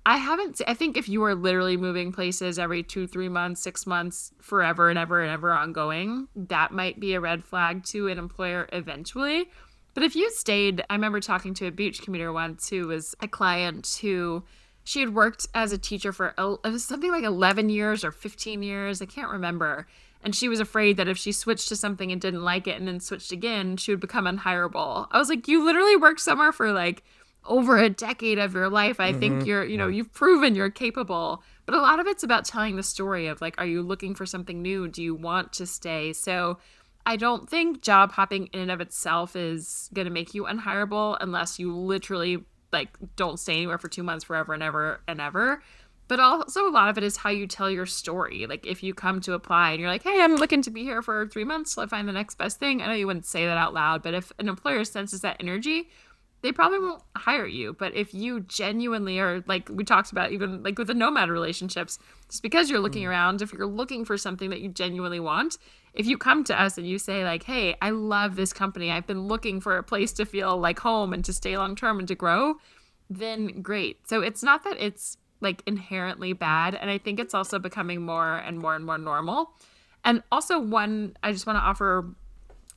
I think if you are literally moving places every 2-3 months, 6 months, forever and ever and ever ongoing, that might be a red flag to an employer eventually. But if you stayed, I remember talking to a beach commuter once who was a client who she had worked as a teacher for something like 11 years or 15 years. I can't remember. And she was afraid that if she switched to something and didn't like it and then switched again, she would become unhireable. I was like, you literally worked somewhere for like over a decade of your life. I think you're, you've proven you're capable. But a lot of it's about telling the story of like, are you looking for something new? Do you want to stay? So I don't think job hopping in and of itself is going to make you unhireable unless you literally like don't stay anywhere for 2 months forever and ever and ever. But also a lot of it is how you tell your story. Like if you come to apply and you're like, hey, I'm looking to be here for 3 months till I find the next best thing. I know you wouldn't say that out loud, but if an employer senses that energy, they probably won't hire you. But if you genuinely are, like we talked about, even like with the nomad relationships, just because you're looking around, if you're looking for something that you genuinely want, if you come to us and you say like, hey, I love this company, I've been looking for a place to feel like home and to stay long term and to grow, then great. So it's not that it's like inherently bad. And I think it's also becoming more and more and more normal. And also I just want to offer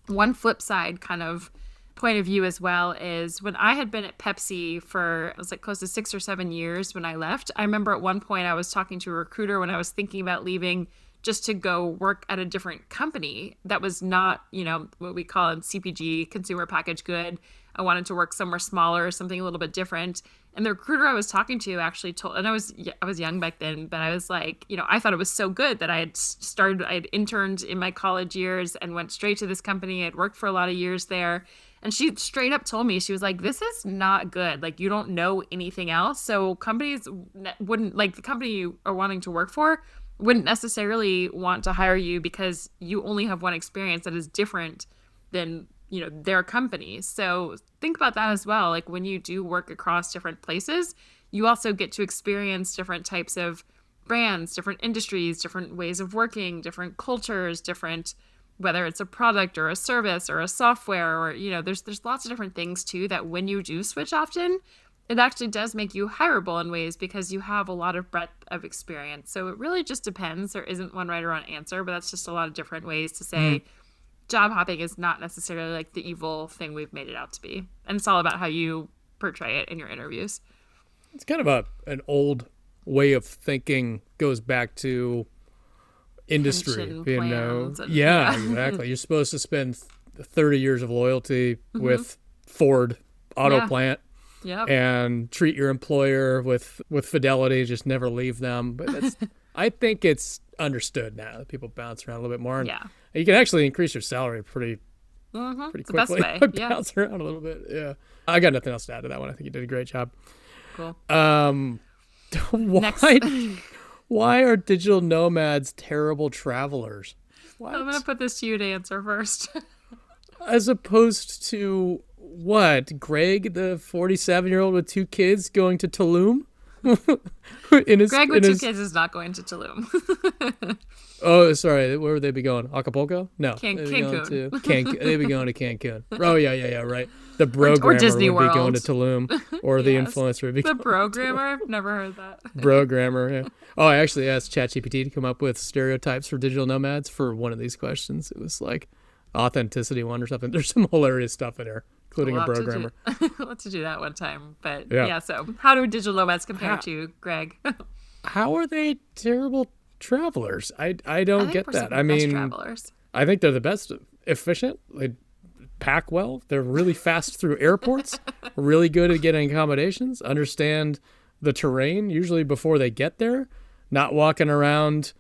one flip side kind of point of view as well is when I had been at Pepsi for, it was like close to 6 or 7 years when I left. I remember at one point I was talking to a recruiter when I was thinking about leaving just to go work at a different company that was not, what we call in CPG, consumer packaged good. I wanted to work somewhere smaller, something a little bit different. And the recruiter I was talking to actually told, and I was young back then, but I was like, I thought it was so good that I had interned in my college years and went straight to this company. I'd worked for a lot of years there. And she straight up told me, she was like, this is not good. Like, you don't know anything else. So companies wouldn't, like the company you are wanting to work for wouldn't necessarily want to hire you because you only have one experience that is different than their companies. So think about that as well. Like when you do work across different places, you also get to experience different types of brands, different industries, different ways of working, different cultures, different, whether it's a product or a service or a software or, there's lots of different things too that when you do switch often, it actually does make you hireable in ways because you have a lot of breadth of experience. So it really just depends. There isn't one right or wrong answer, but that's just a lot of different ways to say, job hopping is not necessarily like the evil thing we've made it out to be. And it's all about how you portray it in your interviews. It's kind of an old way of thinking, goes back to industry, Yeah, exactly. You're supposed to spend 30 years of loyalty with Ford auto plant and treat your employer with fidelity, just never leave them. But I think it's understood now that people bounce around a little bit more. And you can actually increase your salary pretty quickly. The best way. Bounce around a little bit. Yeah. I got nothing else to add to that one. I think you did a great job. Cool. Why are digital nomads terrible travelers? What? I'm going to put this to you to answer first. As opposed to what? Greg, the 47-year-old with 2 kids going to Tulum? Greg with 2 kids is not going to Tulum. Oh, sorry. Where would they be going? Acapulco? No. Cancun. They'd be going to Cancun. Oh, yeah, right. The programmer or Disney would World. be going to Tulum, or the influencer would be the going programmer. I've never heard that. Programmer. Yeah. Oh, I actually asked ChatGPT to come up with stereotypes for digital nomads for one of these questions. It was like authenticity one or something. There's some hilarious stuff in there, including a programmer. We'll have to do that one time. But so how do digital nomads compare to Greg? How are they terrible travelers? I don't get that. I mean, travelers. I think they're the best, efficient. They pack well. They're really fast through airports, really good at getting accommodations, understand the terrain usually before they get there, not walking around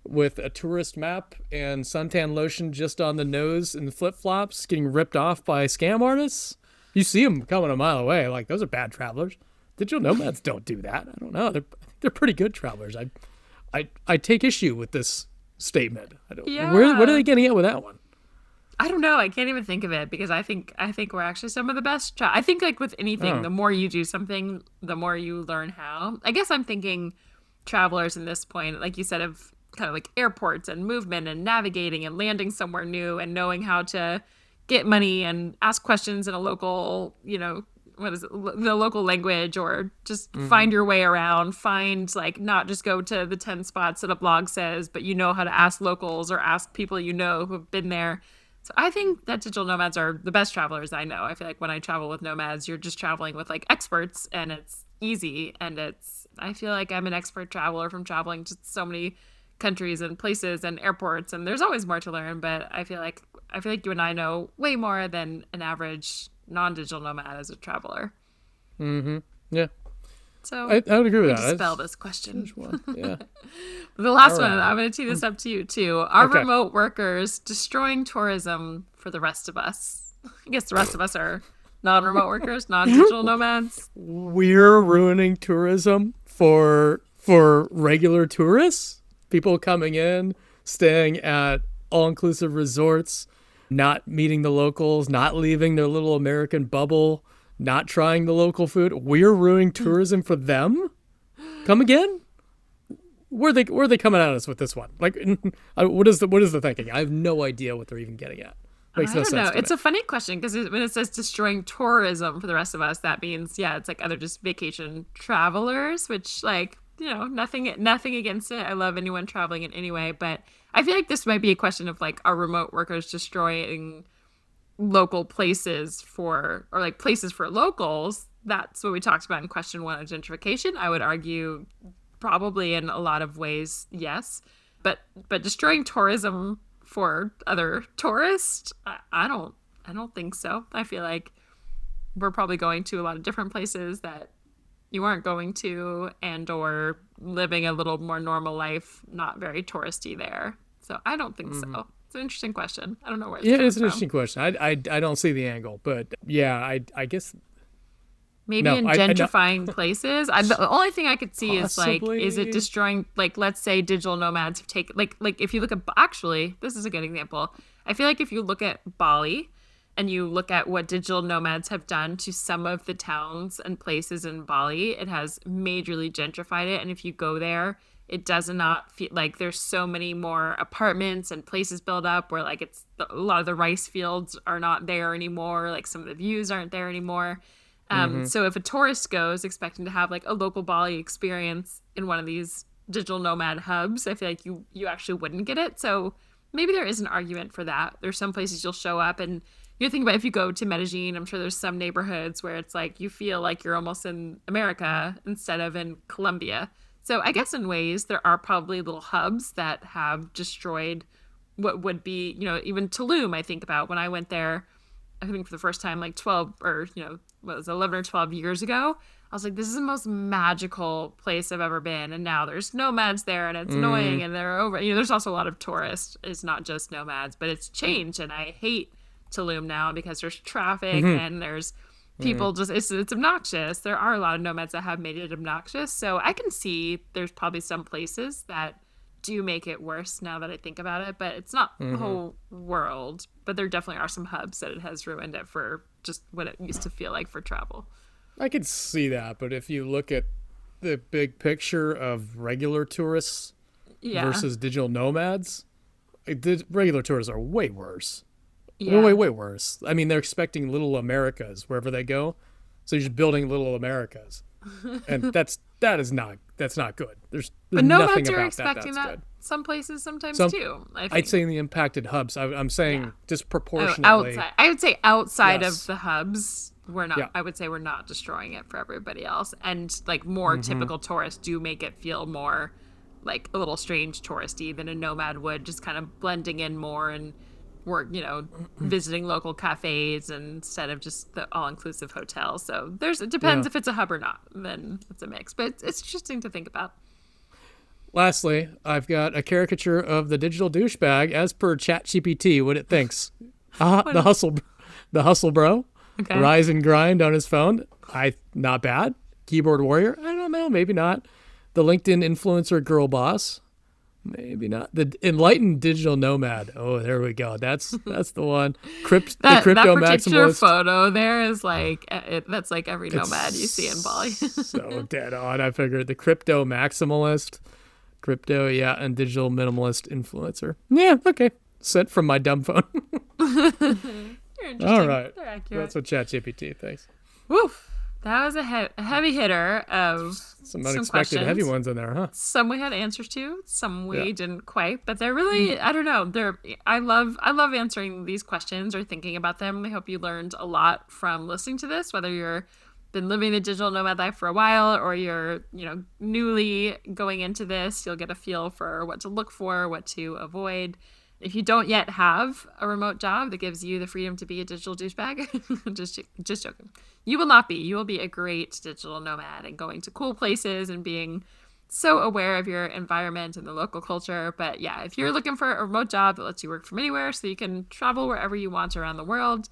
with a tourist map and suntan lotion just on the nose and flip-flops, getting ripped off by scam artists. You see them coming a mile away. Like, those are bad travelers. Digital nomads don't do that. I don't know. They're pretty good travelers. I take issue with this statement. What are they getting at with that one? I don't know. I can't even think of it because I think we're actually some of the best. I think like with anything, the more you do something, the more you learn how. I guess I'm thinking travelers in this point, like you said, of kind of like airports and movement and navigating and landing somewhere new and knowing how to get money and ask questions in a local, the local language, or just find your way around, like not just go to the 10 spots that a blog says, but how to ask locals or ask people who have been there. So I think that digital nomads are the best travelers I know. I feel like when I travel with nomads, you're just traveling with like experts and it's easy. And I feel like I'm an expert traveler from traveling to so many countries and places and airports, and there's always more to learn, but I feel like you and I know way more than an average non-digital nomad as a traveler. Yeah. So I would agree with that. Dispel this question. Yeah. The last one, I'm going to tee this up to you too. Are remote workers destroying tourism for the rest of us? I guess the rest of us are non-remote workers, non-digital nomads. We're ruining tourism for regular tourists, people coming in, staying at all-inclusive resorts, not meeting the locals, not leaving their little American bubble, not trying the local food. We're ruining tourism for them? Come again? Where are they coming at us with this one? Like, what is the thinking? I have no idea what they're even getting at. Makes no sense. I don't know. It's a funny question because when it says destroying tourism for the rest of us, that means it's like other just vacation travelers, which like nothing against it. I love anyone traveling in any way, but I feel like this might be a question of like, are remote workers destroying local places or like places for locals? That's what we talked about in question one of gentrification. I would argue probably in a lot of ways, yes. But destroying tourism for other tourists, I don't think so. I feel like we're probably going to a lot of different places that you aren't going to, and or living a little more normal life, not very touristy there. So I don't think so. It's an interesting question. I don't know where it's coming it's an from. interesting question. I don't see the angle, but yeah, I guess Maybe no. in I gentrifying places. The only thing I could see Possibly. is it destroying, like, let's say digital nomads have taken, like if you look at, actually, this is a good example. I feel like if you look at Bali and you look at what digital nomads have done to some of the towns and places in Bali, it has majorly gentrified it. And if you go there, it does not feel like there's so many more apartments and places built up where like a lot of the rice fields are not there anymore. Like some of the views aren't there anymore. So if a tourist goes expecting to have like a local Bali experience in one of these digital nomad hubs, I feel like you actually wouldn't get it. So maybe there is an argument for that. There's some places you'll show up and you think about, if you go to Medellin, I'm sure there's some neighborhoods where it's like you feel like you're almost in America instead of in Colombia. So I guess in ways there are probably little hubs that have destroyed what would be, even Tulum. I think about when I went there, I think for the first time, like 12 or, what was it, 11 or 12 years ago, I was like, this is the most magical place I've ever been. And now there's nomads there and it's annoying and they're over. There's also a lot of tourists. It's not just nomads, but it's changed. And I hate Tulum now because there's traffic and there's people just, it's obnoxious. There are a lot of nomads that have made it obnoxious. So I can see there's probably some places that do make it worse now that I think about it, but it's not the whole world. But there definitely are some hubs that it has ruined it for just what it used to feel like for travel. I could see that, but if you look at the big picture of regular tourists versus digital nomads, the regular tourists are way worse. Yeah. Way worse. I mean, they're expecting little Americas wherever they go, so you're just building little Americas, and that's not good. There's but nothing nomads are about expecting that's that good. some places sometimes too. I'd say in the impacted hubs. I'm saying disproportionately. Outside. I would say outside Yes. of the hubs, we're not. Yeah. I would say we're not destroying it for everybody else, and like more typical tourists do make it feel more like a little strange touristy than a nomad would, just kind of blending in more and work, visiting local cafes instead of just the all-inclusive hotel. So it depends if it's a hub or not. Then it's a mix, but it's interesting to think about. Lastly, I've got a caricature of the digital douchebag as per ChatGPT, what it thinks. The hustle bro. Okay. Rise and grind on his phone. Not bad. Keyboard warrior. I don't know. Maybe not. The LinkedIn influencer girl boss. Maybe not. The enlightened digital nomad. Oh, there we go. That's the one. The crypto that particular maximalist. photo there is like that's like every nomad you see in Bali. So dead on. I figured the crypto maximalist, and digital minimalist influencer. Yeah, okay. Sent from my dumb phone. All right. They're accurate. That's what ChatGPT thinks. Woof. That was a heavy hitter of Some unexpected heavy ones in there, huh? Some we had answers to, some we didn't quite, but they're really, I don't know. I love answering these questions or thinking about them. I hope you learned a lot from listening to this, whether you're been living the digital nomad life for a while or you're, newly going into this. You'll get a feel for what to look for, what to avoid. If you don't yet have a remote job that gives you the freedom to be a digital douchebag, just joking. You will not be. You will be a great digital nomad and going to cool places and being so aware of your environment and the local culture. But yeah, if you're looking for a remote job that lets you work from anywhere so you can travel wherever you want around the world,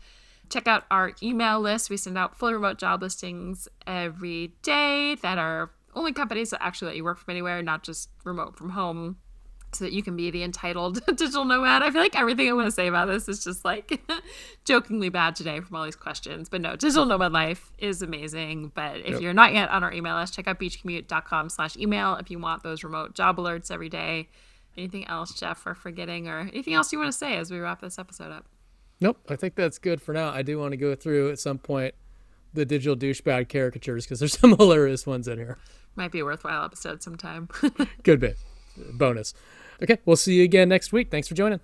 check out our email list. We send out fully remote job listings every day that are only companies that actually let you work from anywhere, not just remote from home, so that you can be the entitled digital nomad. I feel like everything I want to say about this is just like jokingly bad today from all these questions. But no, digital nomad life is amazing. But if you're not yet on our email list, check out beachcommute.com/email if you want those remote job alerts every day. Anything else, Jeff, we're forgetting, or anything else you want to say as we wrap this episode up? Nope. I think that's good for now. I do want to go through at some point the digital douchebag caricatures because there's some hilarious ones in here. Might be a worthwhile episode sometime. Could be. Bonus. Okay, we'll see you again next week. Thanks for joining.